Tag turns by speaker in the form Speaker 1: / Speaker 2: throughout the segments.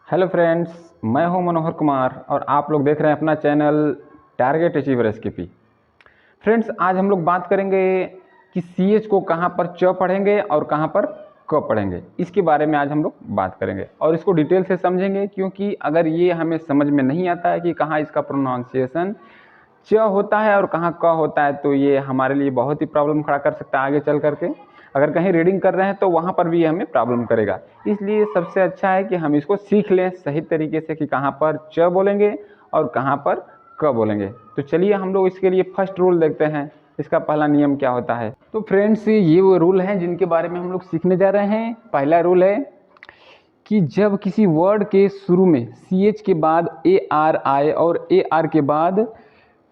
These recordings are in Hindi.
Speaker 1: हेलो फ्रेंड्स, मैं हूं मनोहर कुमार और आप लोग देख रहे हैं अपना channel target achiever SKP. Friends, आज हम लोग बात करेंगे कि सीएच को कहां पर च पढ़ेंगे और कहां पर क पढ़ेंगे। इसके बारे में आज हम लोग बात करेंगे और इसको डिटेल से समझेंगे, क्योंकि अगर ये हमें समझ में नहीं आता है कि कहाँ इसका प्रोनाउंसिएशन च होता है और कहाँ क होता है, तो ये हमारे लिए बहुत ही प्रॉब्लम खड़ा कर सकता है आगे चल करके। अगर कहीं रीडिंग कर रहे हैं तो वहाँ पर भी ये हमें प्रॉब्लम करेगा। इसलिए सबसे अच्छा है कि हम इसको सीख लें सही तरीके से कि कहाँ पर च बोलेंगे और कहाँ पर क बोलेंगे। तो चलिए हम लोग इसके लिए फर्स्ट रूल देखते हैं, इसका पहला नियम क्या होता है। तो फ्रेंड्स, ये वो रूल हैं जिनके बारे में हम लोग सीखने जा रहे हैं। पहला रूल है कि जब किसी वर्ड के शुरू में सी एच के बाद ए आर आए और ए आर के बाद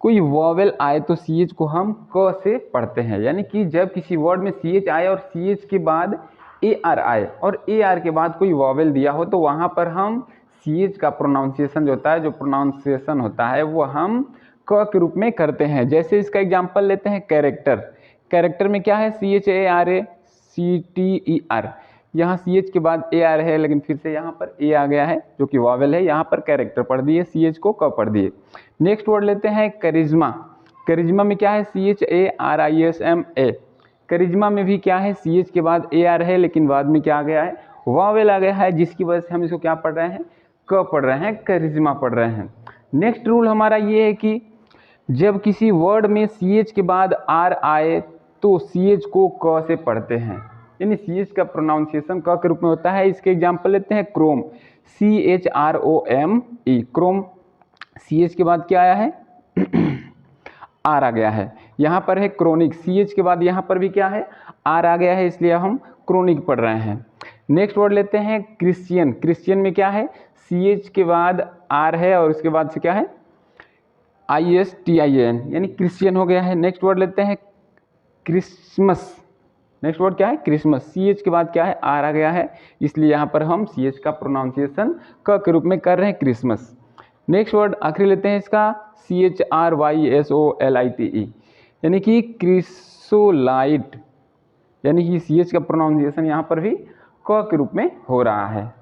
Speaker 1: कोई वॉवेल आए तो सी एच को हम क से पढ़ते हैं। यानी कि जब किसी वर्ड में सी एच आए और सी एच के बाद ए आर आए और ए आर के बाद कोई वॉवेल दिया हो तो वहाँ पर हम सी एच का प्रोनाउंसिएशन होता है वो हम क के रूप में करते हैं। जैसे इसका एग्जांपल लेते हैं, कैरेक्टर। कैरेक्टर में क्या है, C H A R A C T E R. यहाँ सी एच के बाद ए आर है, लेकिन फिर से यहाँ पर ए आ गया है जो कि वॉवेल है। यहाँ पर कैरेक्टर पढ़ दिए, सी एच को क पढ़ दिए। नेक्स्ट वर्ड लेते हैं करिश्मा। करिश्मा में क्या है, C H A R I S M A. Karishma में भी क्या है, सी एच के बाद ए आर है, लेकिन बाद में क्या आ गया है, वॉवेल आ गया है, जिसकी वजह से हम इसको क्या पढ़ रहे हैं, क पढ़ रहे हैं, करिश्मा पढ़ रहे हैं। नेक्स्ट रूल हमारा ये है कि जब किसी वर्ड में सी एच के बाद आर आए तो सी एच को क से पढ़ते हैं। यानी सी एच का प्रोनाउंसिएशन क के रूप में होता है। इसके एग्जाम्पल लेते हैं, chrome, C H R O M E, chrome. C H के बाद क्या आया है, आर आ गया है। यहाँ पर है क्रोनिक, सी एच के बाद यहाँ पर भी क्या है, आर आ गया है, इसलिए हम क्रोनिक पढ़ रहे हैं। नेक्स्ट वर्ड लेते हैं क्रिश्चियन। क्रिश्चियन में क्या है, सी एच के बाद आर है और उसके बाद से क्या है, I S T I N, यानी क्रिश्चियन हो गया है। नेक्स्ट वर्ड लेते हैं क्रिसमस। नेक्स्ट वर्ड क्या है, क्रिसमस। सी एच के बाद क्या है, आर आ गया है, इसलिए यहाँ पर हम सी एच का प्रोनाउंसिएशन क के रूप में कर रहे हैं, क्रिसमस। नेक्स्ट वर्ड आखिरी लेते हैं इसका, C H R Y S O L I T E, यानी कि क्रिसोलाइट। यानी कि सी एच का प्रोनाउंसिएशन यहाँ पर भी क के रूप में हो रहा है।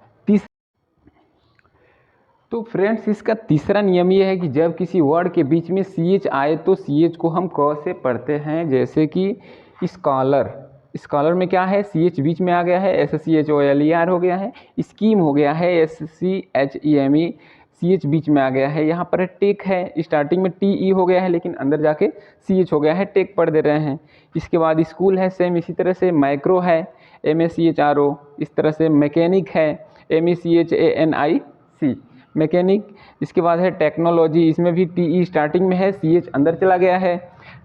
Speaker 1: तो फ्रेंड्स, इसका तीसरा नियम ये है कि जब किसी वर्ड के बीच में सी एच आए तो सी एच को हम क से पढ़ते हैं। जैसे कि स्कॉलर। स्कॉलर में क्या है, सी एच बीच में आ गया है, S C H O L E R हो गया है। स्कीम हो गया है, S C H E M E, C H बीच में आ गया है। यहाँ पर टेक है, स्टार्टिंग में टी ई हो गया है, लेकिन अंदर जाके सी एच हो गया है, टेक पढ़ दे रहे हैं। इसके बाद स्कूल है, सेम इसी तरह से। माइक्रो है, M A C H R O, इस तरह से। मैकेनिक है, M E C H A N I C, mechanic. इसके बाद है टेक्नोलॉजी, इसमें भी टी ई स्टार्टिंग में है, सी एच अंदर चला गया है,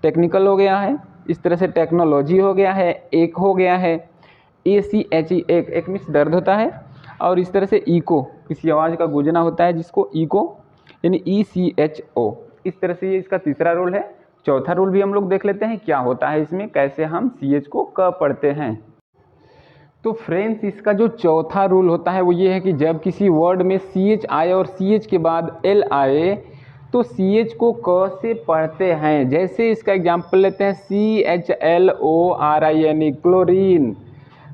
Speaker 1: टेक्निकल हो गया है। इस तरह से टेक्नोलॉजी हो गया है, एक हो गया है, ए सी एच ई, एक, एक में दर्द होता है। और इस तरह से इको, किसी आवाज़ का गूंजना होता है जिसको इको, यानी ई सी एच ओ। इस तरह से ये इसका तीसरा रूल है। चौथा रूल भी हम लोग देख लेते हैं क्या होता है इसमें, कैसे हम सी एच को क पढ़ते हैं। तो फ्रेंड्स, इसका जो चौथा रूल होता है वो ये है कि जब किसी वर्ड में सी एच आए और सी एच के बाद एल आए तो सी एच को क से पढ़ते हैं। जैसे इसका एग्जांपल लेते हैं, C H L O R I N E, chlorine.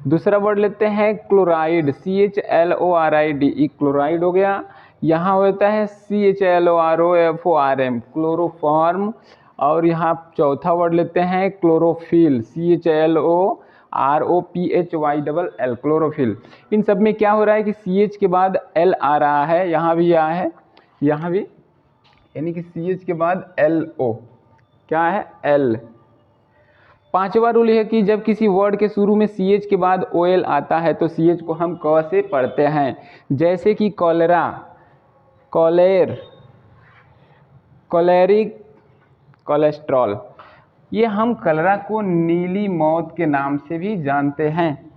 Speaker 1: दूसरा वर्ड लेते हैं chloride, C H L O R I D E, chloride हो गया। यहाँ होता है C H L O R O F O R M, chloroform. और यहाँ चौथा वर्ड लेते हैं chlorophyll, C H L O R O P H Y double L, chlorophyll. इन सब में क्या हो रहा है कि सी एच के बाद एल आ रहा है, यहाँ भी आया है, यहाँ भी, यानी कि सी एच के बाद एल ओ, क्या है, एल। पांचवा रूल है कि जब किसी वर्ड के शुरू में सी एच के बाद ओ एल आता है तो सी एच को हम क से पढ़ते हैं। जैसे कि कॉलेरा, कॉलेर, कॉलेरिक, कोलेस्ट्रॉल। ये हम कलरा को नीली मौत के नाम से भी जानते हैं।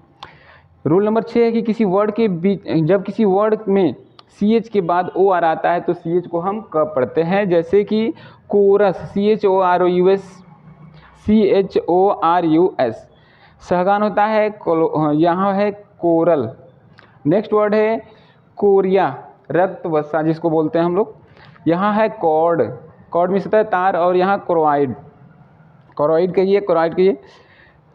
Speaker 1: रूल नंबर 6 है कि किसी वर्ड के बीच, जब किसी वर्ड में सी एच के बाद ओ आर आता है तो सी एच को हम क पढ़ते हैं। जैसे कि chorus, C H O R O U S, C H O R U S. सहगान होता है, यहाँ है कोरल। नेक्स्ट वर्ड है कोरिया, रक्त वसा जिसको बोलते हैं हम लोग। यहाँ है कॉर्ड, कॉर्ड में होता है तार। और यहाँ क्रोआइड, क्रोआइड कहिए, क्रोआइड कहिए।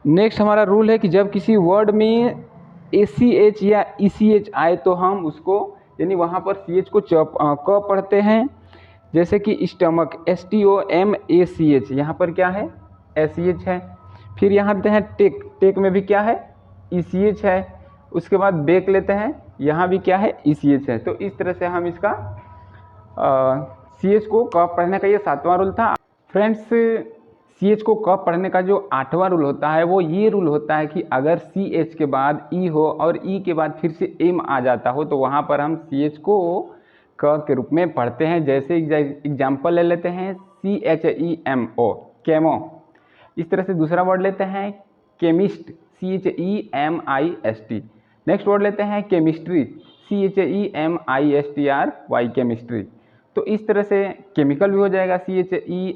Speaker 1: नेक्स्ट हमारा रूल है कि जब किसी वर्ड में ए सी एच या ई सी एच आए तो हम उसको यानी वहाँ पर CH को क पढ़ते हैं। जैसे कि स्टमक STOMACH, यहाँ पर क्या है SCH है। फिर यहाँ देते हैं टेक, टेक में भी क्या है ECH है। उसके बाद बेक लेते हैं, यहाँ भी क्या है ECH है। तो इस तरह से हम इसका CH को क पढ़ने का ये 7वां रूल था। फ्रेंड्स, CH को क पढ़ने का जो 8वां रूल होता है वो ये रूल होता है कि अगर CH के बाद E हो और E के बाद फिर से M आ जाता हो तो वहाँ पर हम CH को क के रूप में पढ़ते हैं। जैसे एग्जाम्पल ले लेते हैं CHEMO, केमो। इस तरह से दूसरा वर्ड लेते हैं केमिस्ट, CHEMIST। नेक्स्ट वर्ड लेते हैं केमिस्ट्री, CHEMISTRY, केमिस्ट्री। तो इस तरह से केमिकल भी हो जाएगा, CHEMICAL,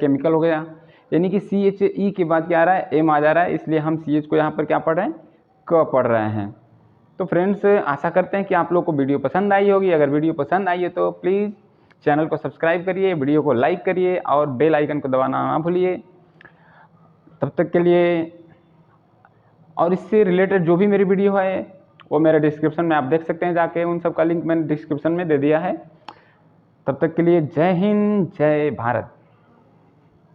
Speaker 1: केमिकल हो गया। यानी कि CHE के बाद क्या आ रहा है M आ जा रहा है, इसलिए हम CH को यहाँ पर क्या पढ़ रहे हैं क पढ़ रहे हैं। तो फ्रेंड्स, आशा करते हैं कि आप लोग को वीडियो पसंद आई होगी। अगर वीडियो पसंद आई है तो प्लीज़ चैनल को सब्सक्राइब करिए, वीडियो को लाइक करिए और बेल आइकन को दबाना ना भूलिए। तब तक के लिए, और इससे रिलेटेड जो भी मेरी वीडियो है वो मेरे डिस्क्रिप्शन में आप देख सकते हैं जाके, उन सब का लिंक मैंने डिस्क्रिप्शन में दे दिया है। तब तक के लिए जय हिंद, जय भारत।